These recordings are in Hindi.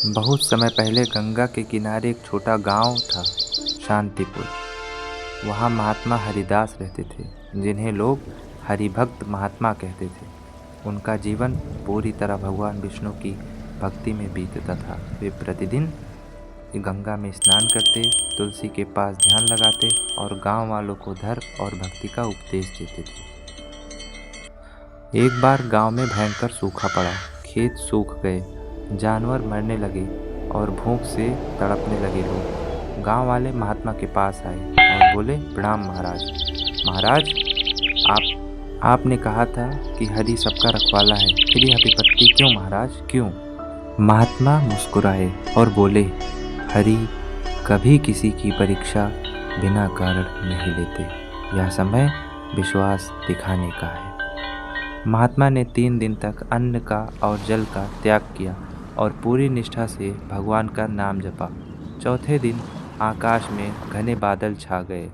बहुत समय पहले गंगा के किनारे एक छोटा गांव था, शांतिपुर। वहाँ महात्मा हरिदास रहते थे, जिन्हें लोग हरिभक्त महात्मा कहते थे। उनका जीवन पूरी तरह भगवान विष्णु की भक्ति में बीतता था। वे प्रतिदिन गंगा में स्नान करते, तुलसी के पास ध्यान लगाते और गांव वालों को धर्म और भक्ति का उपदेश देते थे। एक बार गांव में भयंकर सूखा पड़ा। खेत सूख गए, जानवर मरने लगे और भूख से तड़पने लगे लोग। गांव वाले महात्मा के पास आए और बोले, प्रणाम महाराज। महाराज, आपने कहा था कि हरि सबका रखवाला है, फिर यह विपत्ति क्यों महाराज, क्यों? महात्मा मुस्कुराए और बोले, हरि कभी किसी की परीक्षा बिना कारण नहीं लेते। यह समय विश्वास दिखाने का है। महात्मा ने 3 दिन तक अन्न का और जल का त्याग किया और पूरी निष्ठा से भगवान का नाम जपा। चौथे दिन आकाश में घने बादल छा गए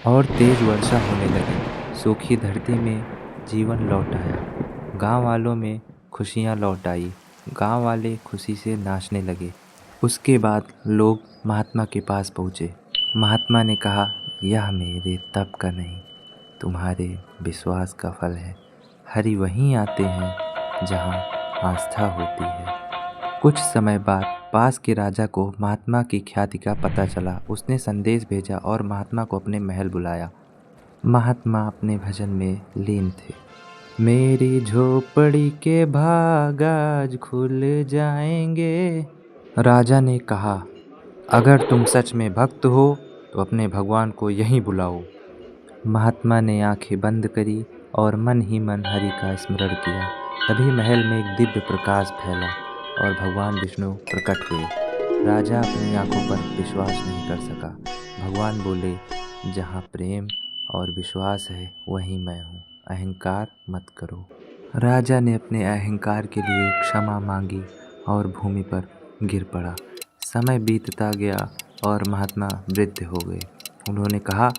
और तेज वर्षा होने लगी। सूखी धरती में जीवन लौट आया। गांव वालों में खुशियां लौट आई। गांव वाले खुशी से नाचने लगे। उसके बाद लोग महात्मा के पास पहुँचे। महात्मा ने कहा, यह मेरे तप का नहीं, तुम्हारे विश्वास का फल है। हरि वहीं आते हैं जहां आस्था होती है। कुछ समय बाद पास के राजा को महात्मा की ख्याति का पता चला। उसने संदेश भेजा और महात्मा को अपने महल बुलाया। महात्मा अपने भजन में लीन थे। मेरी झोपड़ी के भाग आज खुल जाएंगे। राजा ने कहा, अगर तुम सच में भक्त हो तो अपने भगवान को यहीं बुलाओ। महात्मा ने आंखें बंद करी और मन ही मन हरि का स्मरण किया। तभी महल में एक दिव्य प्रकाश फैला और भगवान विष्णु प्रकट हुए। राजा अपनी आंखों पर विश्वास नहीं कर सका। भगवान बोले, जहाँ प्रेम और विश्वास है वहीं मैं हूँ, अहंकार मत करो। राजा ने अपने अहंकार के लिए क्षमा मांगी और भूमि पर गिर पड़ा। समय बीतता गया और महात्मा वृद्ध हो गए। उन्होंने कहा,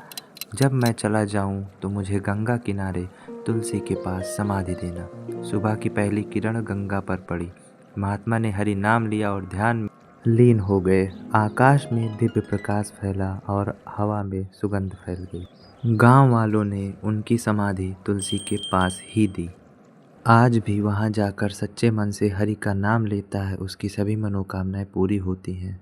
जब मैं चला जाऊं तो मुझे गंगा किनारे तुलसी के पास समाधि देना। सुबह की पहली किरण गंगा पर पड़ी। महात्मा ने हरि नाम लिया और ध्यान में लीन हो गए। आकाश में दिव्य प्रकाश फैला और हवा में सुगंध फैल गई। गांव वालों ने उनकी समाधि तुलसी के पास ही दी। आज भी वहां जाकर सच्चे मन से हरि का नाम लेता है, उसकी सभी मनोकामनाएं पूरी होती हैं।